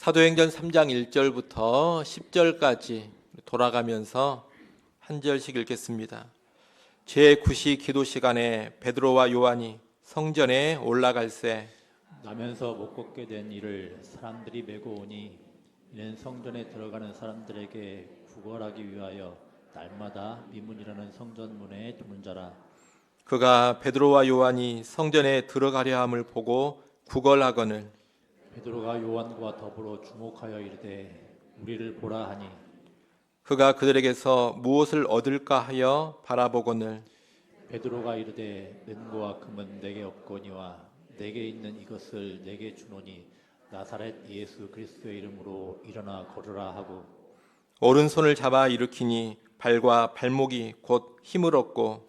사도행전 3장 1절부터 10절까지 돌아가면서 한 절씩 읽겠습니다. 제9시 기도 시간에 베드로와 요한이 성전에 올라갈새 나면서 못 걷게 된 이를 사람들이 메고 오니 이는 성전에 들어가는 사람들에게 구걸하기 위하여 날마다 미문이라는 성전문에 두는 자라. 그가 베드로와 요한이 성전에 들어가려 함을 보고 구걸하거늘 베드로가 요한과 더불어 주목하여 이르되 우리를 보라 하니 그가 그들에게서 무엇을 얻을까 하여 바라보거늘 베드로가 이르되 은과 금은 내게 없거니와 내게 있는 이것을 내게 주노니 나사렛 예수 그리스도의 이름으로 일어나 걸으라 하고 오른손을 잡아 일으키니 발과 발목이 곧 힘을 얻고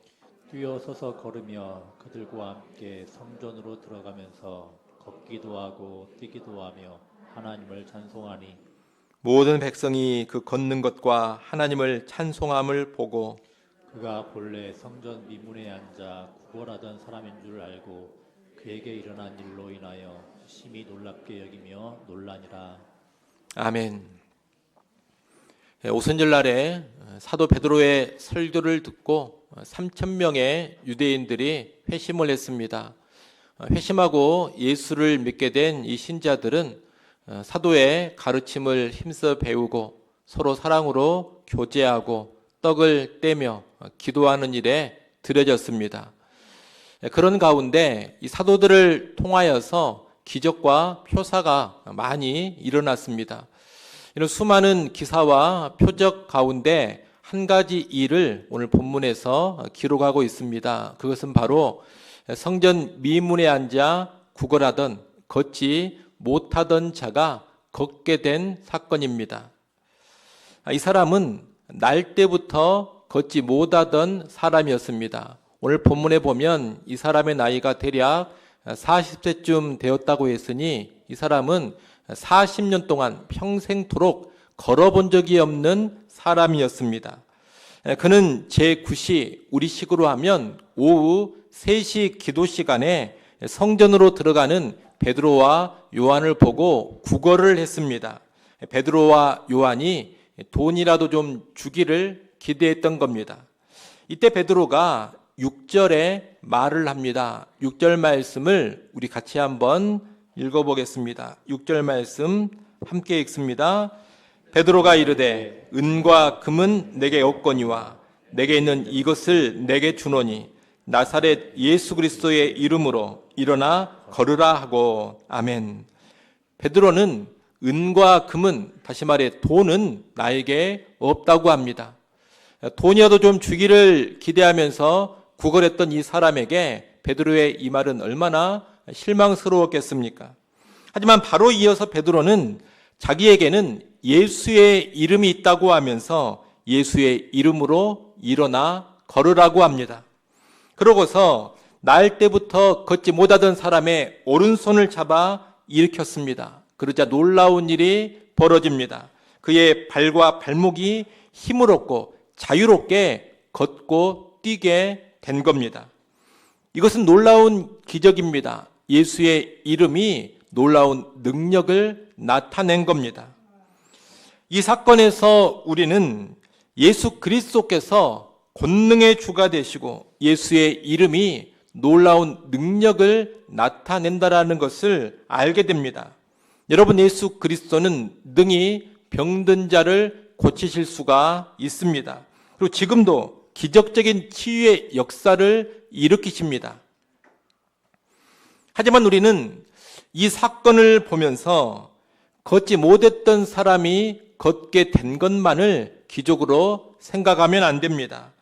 뛰어 서서 걸으며 그들과 함께 성전으로 들어가면서 걷기도 하고 뛰기도 하며 하나님을 찬송하니 모든 백성이 그 걷는 것과 하나님을 찬송함을 보고 그가 본래 성전 미문에 앉아 구걸하던 사람인 줄 알고 그에게 일어난 일로 인하여 심히 놀랍게 여기며 놀라니라. 아멘. 오순절날에 사도 베드로의 설교를 듣고 3,000명의 유대인들이 회심을 했습니다. 회심하고 예수를 믿게 된 이 신자들은 사도의 가르침을 힘써 배우고 서로 사랑으로 교제하고 떡을 떼며 기도하는 일에 들여졌습니다. 그런 가운데 이 사도들을 통하여서 기적과 표사가 많이 일어났습니다. 이런 수많은 기사와 표적 가운데 한 가지 일을 오늘 본문에서 기록하고 있습니다. 그것은 바로 성전 미문에 앉아 구걸하던 걷지 못하던 자가 걷게 된 사건입니다. 이 사람은 날 때부터 걷지 못하던 사람이었습니다. 오늘 본문에 보면 이 사람의 나이가 대략 40세쯤 되었다고 했으니 이 사람은 40년 동안 평생토록 걸어본 적이 없는 사람이었습니다. 그는 제9시 우리식으로 하면 오후 3시 기도 시간에 성전으로 들어가는 베드로와 요한을 보고 구걸을 했습니다. 베드로와 요한이 돈이라도 좀 주기를 기대했던 겁니다. 이때 베드로가 6절에 말을 합니다. 6절 말씀을 우리 같이 한번 읽어보겠습니다. 6절 말씀 함께 읽습니다. 베드로가 이르되 은과 금은 내게 없거니와 내게 있는 이것을 내게 주노니 나사렛 예수 그리스도의 이름으로 일어나 걸으라 하고 아멘. 베드로는 은과 금은 다시 말해 돈은 나에게 없다고 합니다. 돈이라도 좀 주기를 기대하면서 구걸했던 이 사람에게 베드로의 이 말은 얼마나 실망스러웠겠습니까? 하지만 바로 이어서 베드로는 자기에게는 예수의 이름이 있다고 하면서 예수의 이름으로 일어나 걸으라고 합니다. 그러고서 날 때부터 걷지 못하던 사람의 오른손을 잡아 일으켰습니다. 그러자 놀라운 일이 벌어집니다. 그의 발과 발목이 힘을 얻고 자유롭게 걷고 뛰게 된 겁니다. 이것은 놀라운 기적입니다. 예수의 이름이 놀라운 능력을 나타낸 겁니다. 이 사건에서 우리는 예수 그리스도께서 권능의 주가 되시고 예수의 이름이 놀라운 능력을 나타낸다라는 것을 알게 됩니다. 여러분, 예수 그리스도는 능히 병든 자를 고치실 수가 있습니다. 그리고 지금도 기적적인 치유의 역사를 일으키십니다. 하지만 우리는 이 사건을 보면서 걷지 못했던 사람이 걷게 된 것만을 기적으로 생각하면 안 됩니다.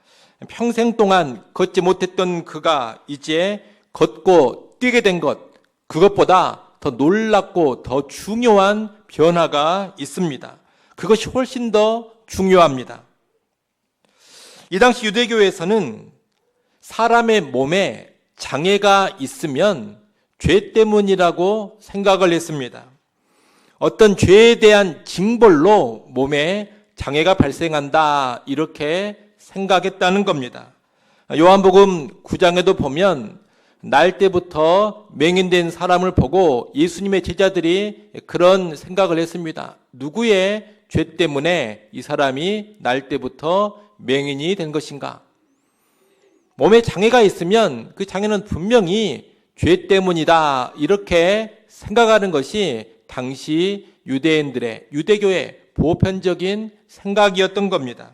평생 동안 걷지 못했던 그가 이제 걷고 뛰게 된 것, 그것보다 더 놀랍고 더 중요한 변화가 있습니다. 그것이 훨씬 더 중요합니다. 이 당시 유대교에서는 사람의 몸에 장애가 있으면 죄 때문이라고 생각을 했습니다. 어떤 죄에 대한 징벌로 몸에 장애가 발생한다 이렇게 생각했다는 겁니다. 요한복음 9장에도 보면 날 때부터 맹인된 사람을 보고 예수님의 제자들이 그런 생각을 했습니다. 누구의 죄 때문에 이 사람이 날 때부터 맹인이 된 것인가? 몸에 장애가 있으면 그 장애는 분명히 죄 때문이다, 이렇게 생각하는 것이 당시 유대인들의, 유대교의 보편적인 생각이었던 겁니다.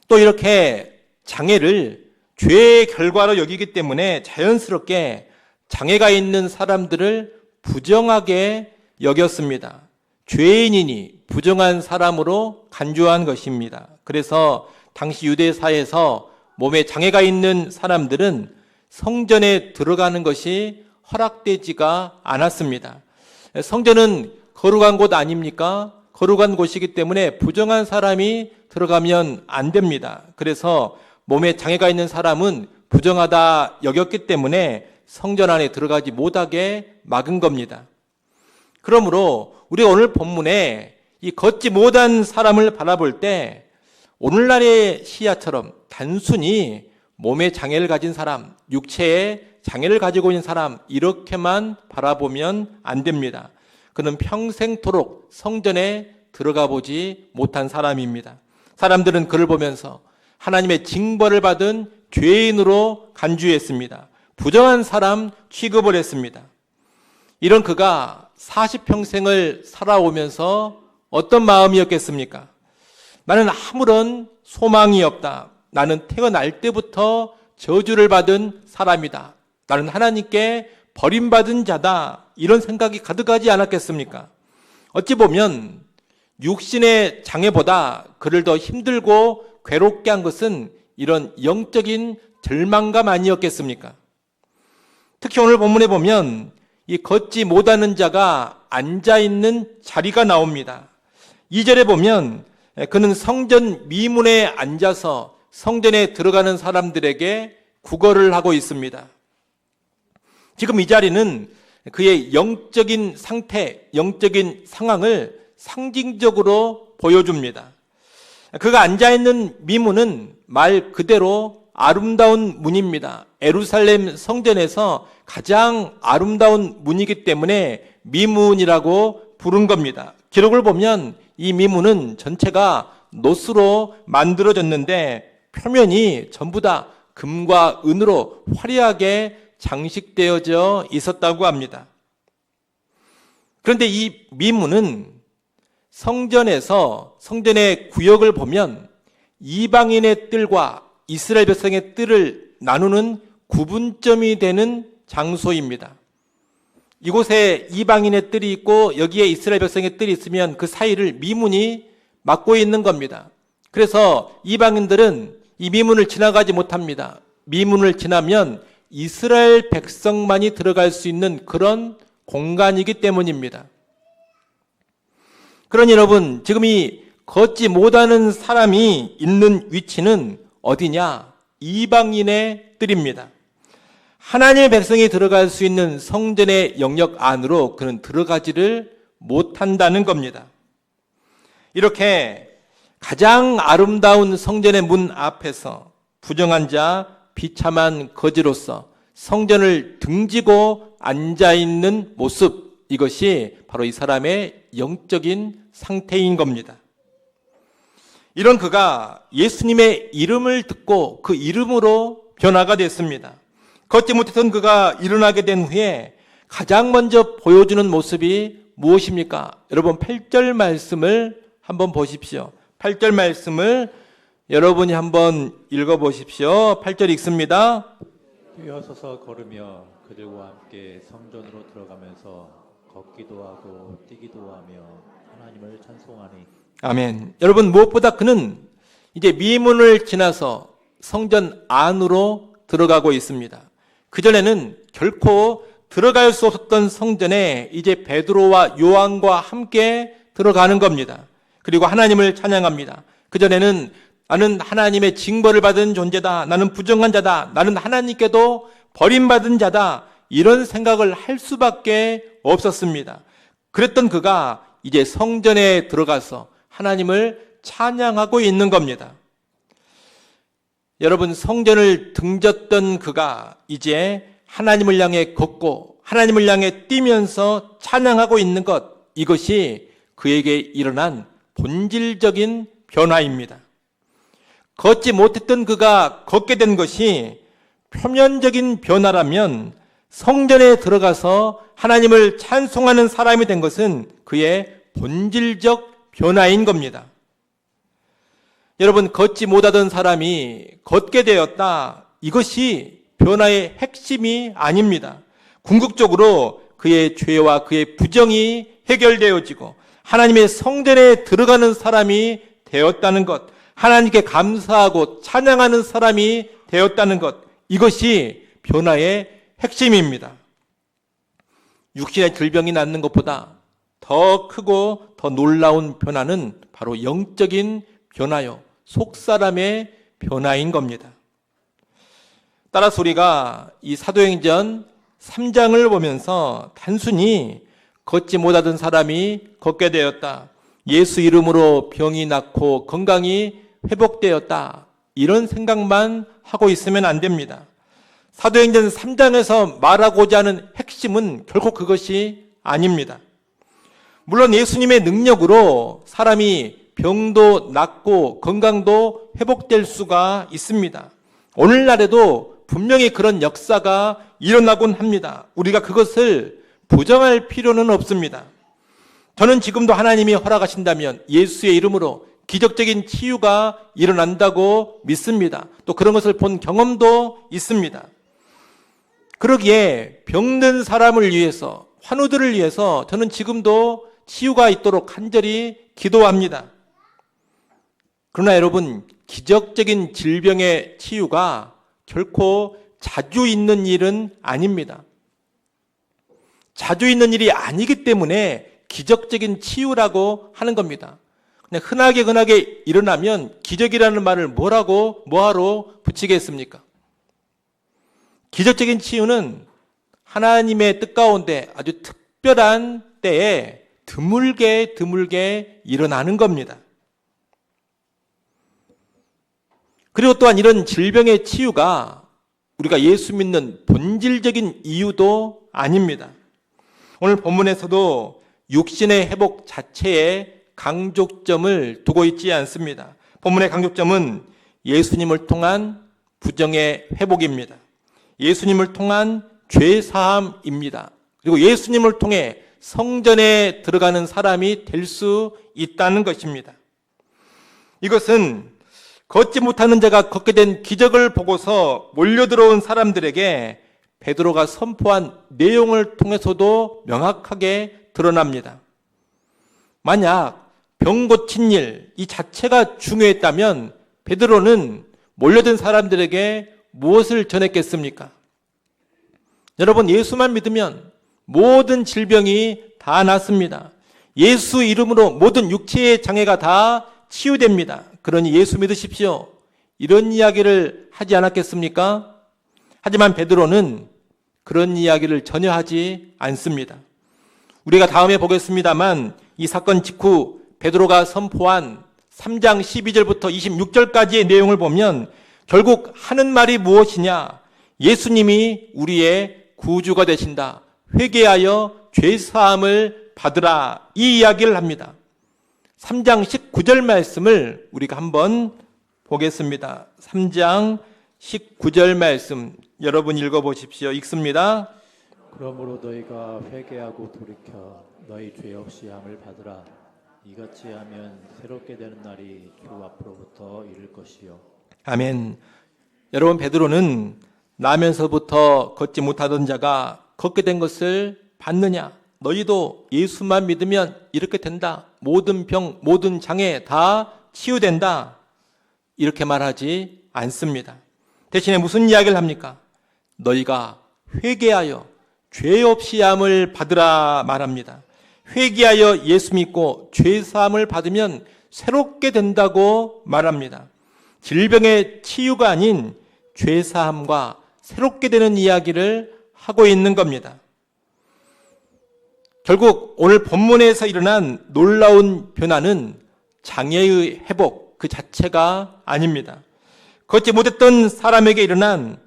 또 이렇게 장애를 죄의 결과로 여기기 때문에 자연스럽게 장애가 있는 사람들을 부정하게 여겼습니다. 죄인이니 부정한 사람으로 간주한 것입니다. 그래서 당시 유대 사회에서 몸에 장애가 있는 사람들은 성전에 들어가는 것이 허락되지가 않았습니다. 성전은 거룩한 곳 아닙니까? 거룩한 곳이기 때문에 부정한 사람이 들어가면 안 됩니다. 그래서 몸에 장애가 있는 사람은 부정하다 여겼기 때문에 성전 안에 들어가지 못하게 막은 겁니다. 그러므로 우리가 오늘 본문에 이 걷지 못한 사람을 바라볼 때 오늘날의 시야처럼 단순히 몸에 장애를 가진 사람, 육체에 장애를 가지고 있는 사람 이렇게만 바라보면 안 됩니다. 그는 평생토록 성전에 들어가 보지 못한 사람입니다. 사람들은 그를 보면서 하나님의 징벌을 받은 죄인으로 간주했습니다. 부정한 사람 취급을 했습니다. 이런 그가 40평생을 살아오면서 어떤 마음이었겠습니까? 나는 아무런 소망이 없다. 나는 태어날 때부터 저주를 받은 사람이다. 나는 하나님께 버림받은 자다. 이런 생각이 가득하지 않았겠습니까? 어찌 보면 육신의 장애보다 그를 더 힘들고 괴롭게 한 것은 이런 영적인 절망감 아니었겠습니까? 특히 오늘 본문에 보면 이 걷지 못하는 자가 앉아있는 자리가 나옵니다. 2절에 보면 그는 성전 미문에 앉아서 성전에 들어가는 사람들에게 구걸을 하고 있습니다. 지금 이 자리는 그의 영적인 상태, 영적인 상황을 상징적으로 보여줍니다. 그가 앉아있는 미문은 말 그대로 아름다운 문입니다. 예루살렘 성전에서 가장 아름다운 문이기 때문에 미문이라고 부른 겁니다. 기록을 보면 이 미문은 전체가 노스로 만들어졌는데 표면이 전부 다 금과 은으로 화려하게 장식되어져 있었다고 합니다. 그런데 이 미문은 성전의 구역을 보면 이방인의 뜰과 이스라엘 백성의 뜰을 나누는 구분점이 되는 장소입니다. 이곳에 이방인의 뜰이 있고 여기에 이스라엘 백성의 뜰이 있으면 그 사이를 미문이 막고 있는 겁니다. 그래서 이방인들은 이 미문을 지나가지 못합니다. 미문을 지나면 이스라엘 백성만이 들어갈 수 있는 그런 공간이기 때문입니다. 그러니 여러분, 지금 이 걷지 못하는 사람이 있는 위치는 어디냐? 이방인의 뜰입니다. 하나님의 백성이 들어갈 수 있는 성전의 영역 안으로 그는 들어가지를 못한다는 겁니다. 이렇게 가장 아름다운 성전의 문 앞에서 부정한 자, 비참한 거지로서 성전을 등지고 앉아있는 모습, 이것이 바로 이 사람의 영적인 상태인 겁니다. 이런 그가 예수님의 이름을 듣고 그 이름으로 변화가 됐습니다. 걷지 못했던 그가 일어나게 된 후에 가장 먼저 보여주는 모습이 무엇입니까? 여러분 8절 말씀을 한번 보십시오. 8절 말씀을 여러분이 한번 읽어보십시오. 8절 읽습니다. 뛰어서서 걸으며 그들과 함께 성전으로 들어가면서 걷기도 하고 뛰기도 하며 하나님을 찬송하니. 아멘. 여러분 무엇보다 그는 이제 미문을 지나서 성전 안으로 들어가고 있습니다. 그전에는 결코 들어갈 수 없었던 성전에 이제 베드로와 요한과 함께 들어가는 겁니다. 그리고 하나님을 찬양합니다. 그전에는 나는 하나님의 징벌을 받은 존재다. 나는 부정한 자다. 나는 하나님께도 버림받은 자다. 이런 생각을 할 수밖에 없었습니다. 그랬던 그가 이제 성전에 들어가서 하나님을 찬양하고 있는 겁니다. 여러분, 성전을 등졌던 그가 이제 하나님을 향해 걷고 하나님을 향해 뛰면서 찬양하고 있는 것, 이것이 그에게 일어난 본질적인 변화입니다. 걷지 못했던 그가 걷게 된 것이 표면적인 변화라면 성전에 들어가서 하나님을 찬송하는 사람이 된 것은 그의 본질적 변화인 겁니다. 여러분, 걷지 못하던 사람이 걷게 되었다. 이것이 변화의 핵심이 아닙니다. 궁극적으로 그의 죄와 그의 부정이 해결되어지고 하나님의 성전에 들어가는 사람이 되었다는 것, 하나님께 감사하고 찬양하는 사람이 되었다는 것, 이것이 변화의 핵심입니다. 육신의 질병이 낫는 것보다 더 크고 더 놀라운 변화는 바로 영적인 변화요, 속사람의 변화인 겁니다. 따라서 우리가 이 사도행전 3장을 보면서 단순히 걷지 못하던 사람이 걷게 되었다, 예수 이름으로 병이 낫고 건강이 회복되었다, 이런 생각만 하고 있으면 안 됩니다. 사도행전 3장에서 말하고자 하는 핵심은 결코 그것이 아닙니다. 물론 예수님의 능력으로 사람이 병도 낫고 건강도 회복될 수가 있습니다. 오늘날에도 분명히 그런 역사가 일어나곤 합니다. 우리가 그것을 부정할 필요는 없습니다. 저는 지금도 하나님이 허락하신다면 예수의 이름으로 기적적인 치유가 일어난다고 믿습니다. 또 그런 것을 본 경험도 있습니다. 그러기에 병든 사람을 위해서, 환우들을 위해서 저는 지금도 치유가 있도록 간절히 기도합니다. 그러나 여러분, 기적적인 질병의 치유가 결코 자주 있는 일은 아닙니다. 자주 있는 일이 아니기 때문에 기적적인 치유라고 하는 겁니다. 그냥 흔하게 일어나면 기적이라는 말을 뭐하러 붙이겠습니까? 기적적인 치유는 하나님의 뜻 가운데 아주 특별한 때에 드물게 일어나는 겁니다. 그리고 또한 이런 질병의 치유가 우리가 예수 믿는 본질적인 이유도 아닙니다. 오늘 본문에서도 육신의 회복 자체에 강조점을 두고 있지 않습니다. 본문의 강조점은 예수님을 통한 부정의 회복입니다. 예수님을 통한 죄사함입니다. 그리고 예수님을 통해 성전에 들어가는 사람이 될 수 있다는 것입니다. 이것은 걷지 못하는 자가 걷게 된 기적을 보고서 몰려들어온 사람들에게 베드로가 선포한 내용을 통해서도 명확하게 드러납니다. 만약 병 고친 일, 이 자체가 중요했다면 베드로는 몰려든 사람들에게 무엇을 전했겠습니까? 여러분, 예수만 믿으면 모든 질병이 다 낫습니다. 예수 이름으로 모든 육체의 장애가 다 치유됩니다. 그러니 예수 믿으십시오, 이런 이야기를 하지 않았겠습니까? 하지만 베드로는 그런 이야기를 전혀 하지 않습니다. 우리가 다음에 보겠습니다만 이 사건 직후 베드로가 선포한 3장 12절부터 26절까지의 내용을 보면 결국 하는 말이 무엇이냐? 예수님이 우리의 구주가 되신다. 회개하여 죄사함을 받으라. 이 이야기를 합니다. 3장 19절 말씀을 우리가 한번 보겠습니다. 3장 19절 말씀 여러분 읽어보십시오. 읽습니다. 그러므로 너희가 회개하고 돌이켜 너희 죄 없이 함을 받으라. 이같이 하면 새롭게 되는 날이 주 앞으로부터 이를 것이요. 아멘. 여러분, 베드로는 나면서부터 걷지 못하던 자가 걷게 된 것을 봤느냐? 너희도 예수만 믿으면 이렇게 된다. 모든 병, 모든 장애 다 치유된다. 이렇게 말하지 않습니다. 대신에 무슨 이야기를 합니까? 너희가 회개하여 죄 없이 함을 받으라 말합니다. 회개하여 예수 믿고 죄 사함을 받으면 새롭게 된다고 말합니다. 질병의 치유가 아닌 죄 사함과 새롭게 되는 이야기를 하고 있는 겁니다. 결국 오늘 본문에서 일어난 놀라운 변화는 장애의 회복 그 자체가 아닙니다. 걷지 못했던 사람에게 일어난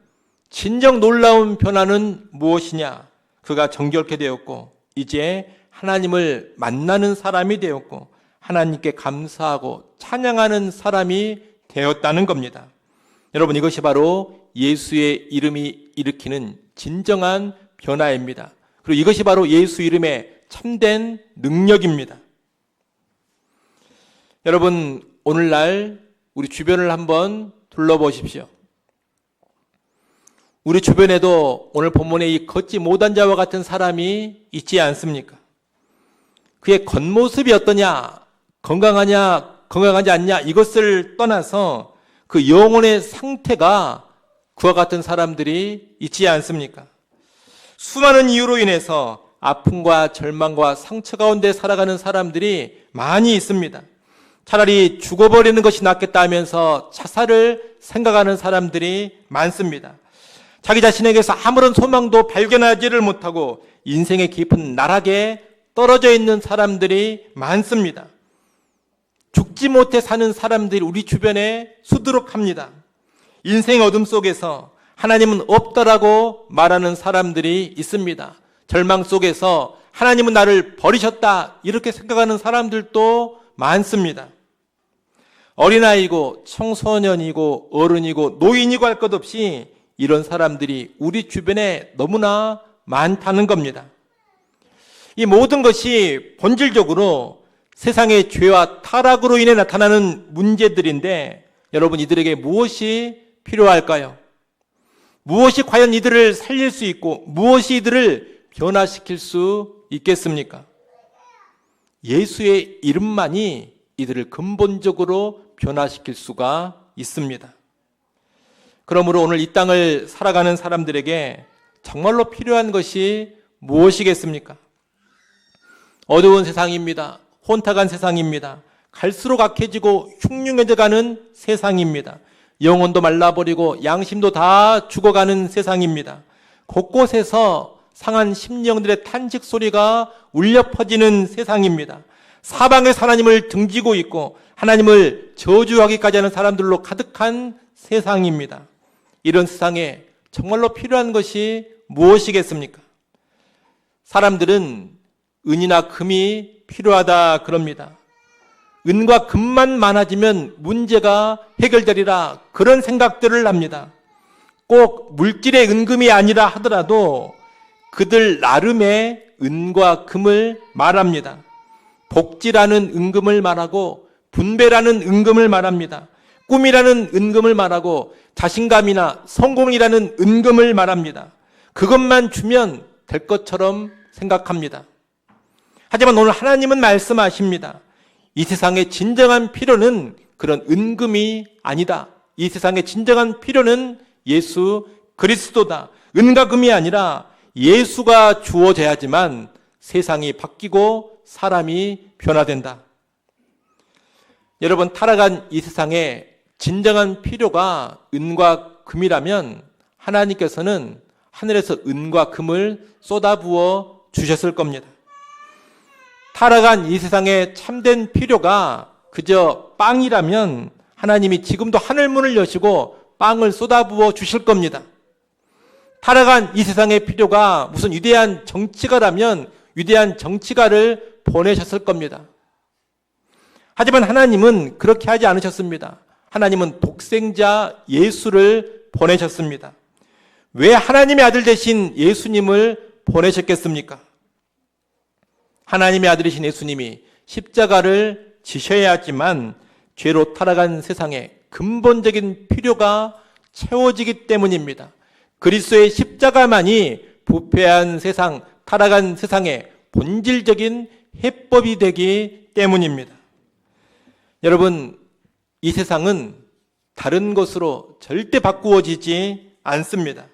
진정 놀라운 변화는 무엇이냐? 그가 정결케 되었고 이제 하나님을 만나는 사람이 되었고 하나님께 감사하고 찬양하는 사람이 되었다는 겁니다. 여러분, 이것이 바로 예수의 이름이 일으키는 진정한 변화입니다. 그리고 이것이 바로 예수 이름의 참된 능력입니다. 여러분, 오늘날 우리 주변을 한번 둘러보십시오. 우리 주변에도 오늘 본문에 이 걷지 못한 자와 같은 사람이 있지 않습니까? 그의 겉모습이 어떠냐, 건강하지 않냐, 이것을 떠나서 그 영혼의 상태가 그와 같은 사람들이 있지 않습니까? 수많은 이유로 인해서 아픔과 절망과 상처 가운데 살아가는 사람들이 많이 있습니다. 차라리 죽어버리는 것이 낫겠다 하면서 자살을 생각하는 사람들이 많습니다. 자기 자신에게서 아무런 소망도 발견하지를 못하고 인생의 깊은 나락에 떨어져 있는 사람들이 많습니다. 죽지 못해 사는 사람들이 우리 주변에 수두룩합니다. 인생 어둠 속에서 하나님은 없다라고 말하는 사람들이 있습니다. 절망 속에서 하나님은 나를 버리셨다 이렇게 생각하는 사람들도 많습니다. 어린아이고 청소년이고 어른이고 노인이고 할 것 없이 이런 사람들이 우리 주변에 너무나 많다는 겁니다. 이 모든 것이 본질적으로 세상의 죄와 타락으로 인해 나타나는 문제들인데 여러분, 이들에게 무엇이 필요할까요? 무엇이 과연 이들을 살릴 수 있고 무엇이 이들을 변화시킬 수 있겠습니까? 예수의 이름만이 이들을 근본적으로 변화시킬 수가 있습니다. 그러므로 오늘 이 땅을 살아가는 사람들에게 정말로 필요한 것이 무엇이겠습니까? 어두운 세상입니다. 혼탁한 세상입니다. 갈수록 악해지고 흉흉해져가는 세상입니다. 영혼도 말라버리고 양심도 다 죽어가는 세상입니다. 곳곳에서 상한 심령들의 탄식 소리가 울려 퍼지는 세상입니다. 사방에서 하나님을 등지고 있고 하나님을 저주하기까지 하는 사람들로 가득한 세상입니다. 이런 세상에 정말로 필요한 것이 무엇이겠습니까? 사람들은 은이나 금이 필요하다 그럽니다. 은과 금만 많아지면 문제가 해결되리라 그런 생각들을 합니다. 꼭 물질의 은금이 아니라 하더라도 그들 나름의 은과 금을 말합니다. 복지라는 은금을 말하고 분배라는 은금을 말합니다. 꿈이라는 은금을 말하고 자신감이나 성공이라는 은금을 말합니다. 그것만 주면 될 것처럼 생각합니다. 하지만 오늘 하나님은 말씀하십니다. 이 세상의 진정한 필요는 그런 은금이 아니다. 이 세상의 진정한 필요는 예수 그리스도다. 은과 금이 아니라 예수가 주어져야지만 세상이 바뀌고 사람이 변화된다. 여러분, 타락한 이 세상에 진정한 필요가 은과 금이라면 하나님께서는 하늘에서 은과 금을 쏟아부어 주셨을 겁니다. 타락한 이 세상에 참된 필요가 그저 빵이라면 하나님이 지금도 하늘문을 여시고 빵을 쏟아부어 주실 겁니다. 타락한 이 세상의 필요가 무슨 위대한 정치가라면 위대한 정치가를 보내셨을 겁니다. 하지만 하나님은 그렇게 하지 않으셨습니다. 하나님은 독생자 예수를 보내셨습니다. 왜 하나님의 아들 되신 예수님을 보내셨겠습니까? 하나님의 아들이신 예수님이 십자가를 지셔야 하지만 죄로 타락한 세상에 근본적인 필요가 채워지기 때문입니다. 그리스도의 십자가만이 부패한 세상, 타락한 세상에 본질적인 해법이 되기 때문입니다. 여러분, 이 세상은 다른 것으로 절대 바꾸어지지 않습니다.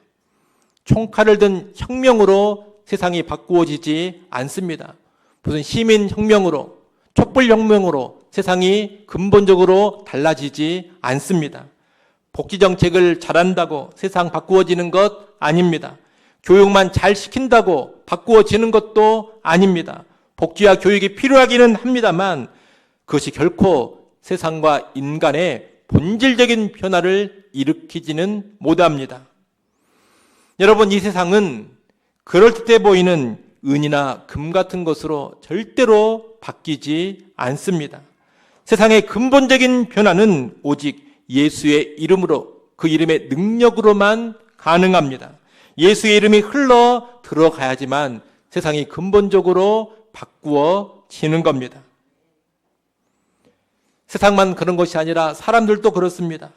총칼을 든 혁명으로 세상이 바꾸어지지 않습니다. 무슨 시민혁명으로, 촛불혁명으로 세상이 근본적으로 달라지지 않습니다. 복지정책을 잘한다고 세상 바꾸어지는 것 아닙니다. 교육만 잘 시킨다고 바꾸어지는 것도 아닙니다. 복지와 교육이 필요하기는 합니다만 그것이 결코 세상과 인간의 본질적인 변화를 일으키지는 못합니다. 여러분, 이 세상은 그럴듯해 보이는 은이나 금 같은 것으로 절대로 바뀌지 않습니다. 세상의 근본적인 변화는 오직 예수의 이름으로, 그 이름의 능력으로만 가능합니다. 예수의 이름이 흘러 들어가야지만 세상이 근본적으로 바꾸어지는 겁니다. 세상만 그런 것이 아니라 사람들도 그렇습니다.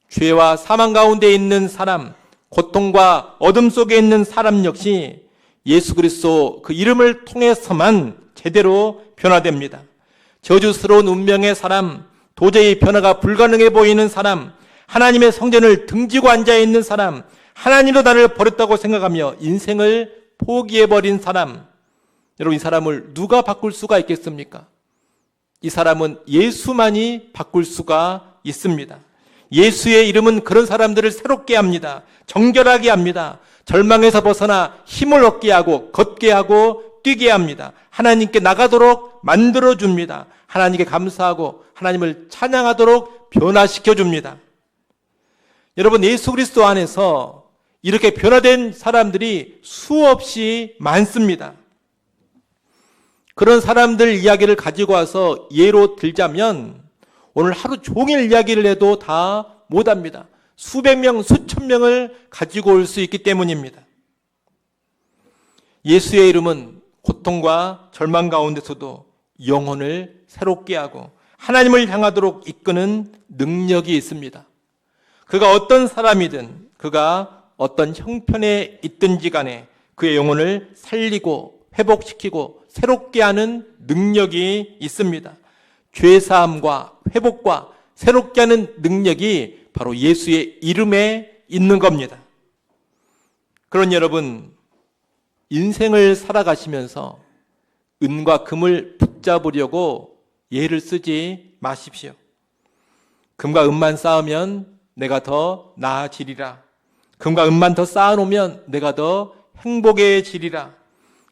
죄와 사망 가운데 있는 사람, 고통과 어둠 속에 있는 사람 역시 예수 그리스도 그 이름을 통해서만 제대로 변화됩니다. 저주스러운 운명의 사람, 도저히 변화가 불가능해 보이는 사람, 하나님의 성전을 등지고 앉아있는 사람, 하나님도 나를 버렸다고 생각하며 인생을 포기해버린 사람, 여러분, 이 사람을 누가 바꿀 수가 있겠습니까? 이 사람은 예수만이 바꿀 수가 있습니다. 예수의 이름은 그런 사람들을 새롭게 합니다. 정결하게 합니다. 절망에서 벗어나 힘을 얻게 하고 걷게 하고 뛰게 합니다. 하나님께 나가도록 만들어줍니다. 하나님께 감사하고 하나님을 찬양하도록 변화시켜줍니다. 여러분, 예수 그리스도 안에서 이렇게 변화된 사람들이 수없이 많습니다. 그런 사람들 이야기를 가지고 와서 예로 들자면 오늘 하루 종일 이야기를 해도 다 못합니다. 수백 명, 수천 명을 가지고 올 수 있기 때문입니다. 예수의 이름은 고통과 절망 가운데서도 영혼을 새롭게 하고 하나님을 향하도록 이끄는 능력이 있습니다. 그가 어떤 사람이든, 그가 어떤 형편에 있든지 간에 그의 영혼을 살리고 회복시키고 새롭게 하는 능력이 있습니다. 죄사함과 회복과 새롭게 하는 능력이 바로 예수의 이름에 있는 겁니다. 그런 여러분, 인생을 살아가시면서 은과 금을 붙잡으려고 예를 쓰지 마십시오. 금과 은만 쌓으면 내가 더 나아지리라. 금과 은만 더 쌓아놓으면 내가 더 행복해지리라.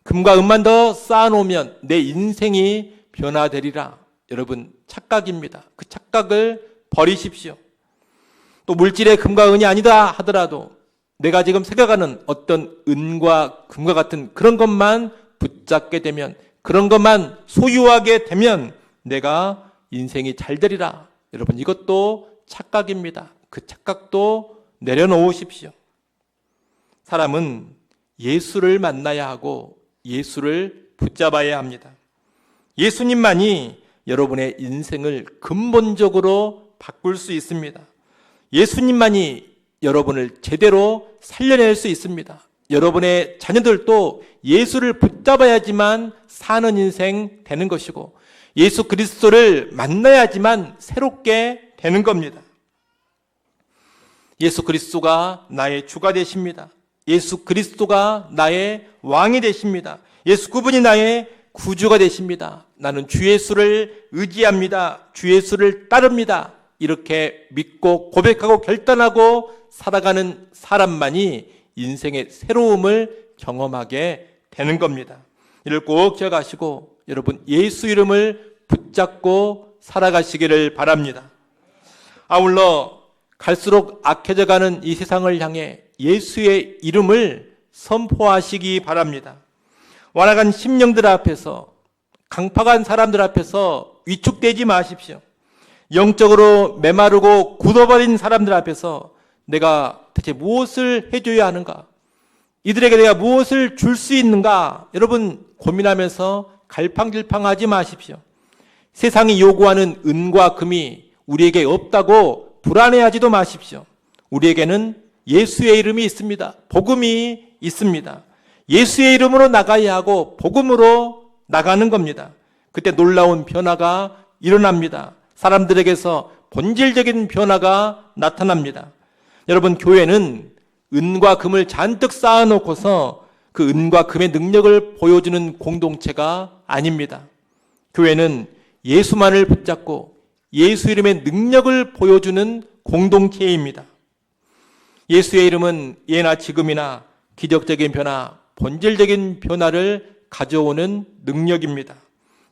금과 은만 더 쌓아놓으면 내 인생이 변화되리라. 여러분, 착각입니다. 그 착각을 버리십시오. 또 물질의 금과 은이 아니다 하더라도 내가 지금 생각하는 어떤 은과 금과 같은 그런 것만 붙잡게 되면, 그런 것만 소유하게 되면 내가 인생이 잘 되리라. 여러분, 이것도 착각입니다. 그 착각도 내려놓으십시오. 사람은 예수를 만나야 하고 예수를 붙잡아야 합니다. 예수님만이 여러분의 인생을 근본적으로 바꿀 수 있습니다. 예수님만이 여러분을 제대로 살려낼 수 있습니다. 여러분의 자녀들도 예수를 붙잡아야지만 사는 인생 되는 것이고, 예수 그리스도를 만나야지만 새롭게 되는 겁니다. 예수 그리스도가 나의 주가 되십니다. 예수 그리스도가 나의 왕이 되십니다. 예수 그분이 나의 구주가 되십니다. 나는 주 예수를 의지합니다. 주 예수를 따릅니다. 이렇게 믿고 고백하고 결단하고 살아가는 사람만이 인생의 새로움을 경험하게 되는 겁니다. 이를 꼭 기억하시고 여러분, 예수 이름을 붙잡고 살아가시기를 바랍니다. 아울러 갈수록 악해져가는 이 세상을 향해 예수의 이름을 선포하시기 바랍니다. 완악한 심령들 앞에서, 강팍한 사람들 앞에서 위축되지 마십시오. 영적으로 메마르고 굳어버린 사람들 앞에서 내가 대체 무엇을 해줘야 하는가? 이들에게 내가 무엇을 줄 수 있는가? 여러분, 고민하면서 갈팡질팡하지 마십시오. 세상이 요구하는 은과 금이 우리에게 없다고 불안해하지도 마십시오. 우리에게는 예수의 이름이 있습니다. 복음이 있습니다. 예수의 이름으로 나가야 하고 복음으로 나가는 겁니다. 그때 놀라운 변화가 일어납니다. 사람들에게서 본질적인 변화가 나타납니다. 여러분, 교회는 은과 금을 잔뜩 쌓아놓고서 그 은과 금의 능력을 보여주는 공동체가 아닙니다. 교회는 예수만을 붙잡고 예수 이름의 능력을 보여주는 공동체입니다. 예수의 이름은 예나 지금이나 기적적인 변화, 본질적인 변화를 가져오는 능력입니다.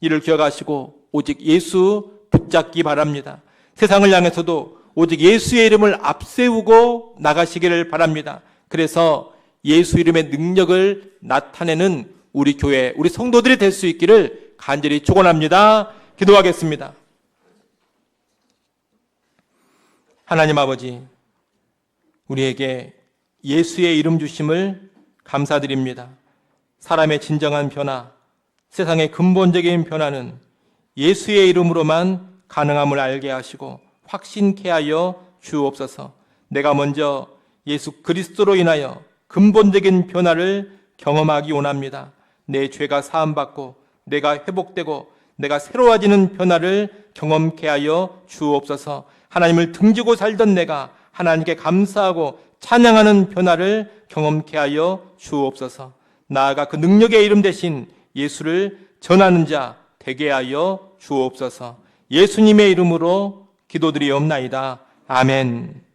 이를 기억하시고 오직 예수 붙잡기 바랍니다. 세상을 향해서도 오직 예수의 이름을 앞세우고 나가시기를 바랍니다. 그래서 예수 이름의 능력을 나타내는 우리 교회, 우리 성도들이 될 수 있기를 간절히 축원합니다. 기도하겠습니다. 하나님 아버지, 우리에게 예수의 이름 주심을 감사드립니다. 사람의 진정한 변화, 세상의 근본적인 변화는 예수의 이름으로만 가능함을 알게 하시고 확신케 하여 주옵소서. 내가 먼저 예수 그리스도로 인하여 근본적인 변화를 경험하기 원합니다. 내 죄가 사함받고 내가 회복되고 내가 새로워지는 변화를 경험케 하여 주옵소서. 하나님을 등지고 살던 내가 하나님께 감사하고 찬양하는 변화를 경험케 하여 주옵소서. 나아가 그 능력의 이름 대신 예수를 전하는 자 되게 하여 주옵소서. 예수님의 이름으로 기도드리옵나이다. 아멘.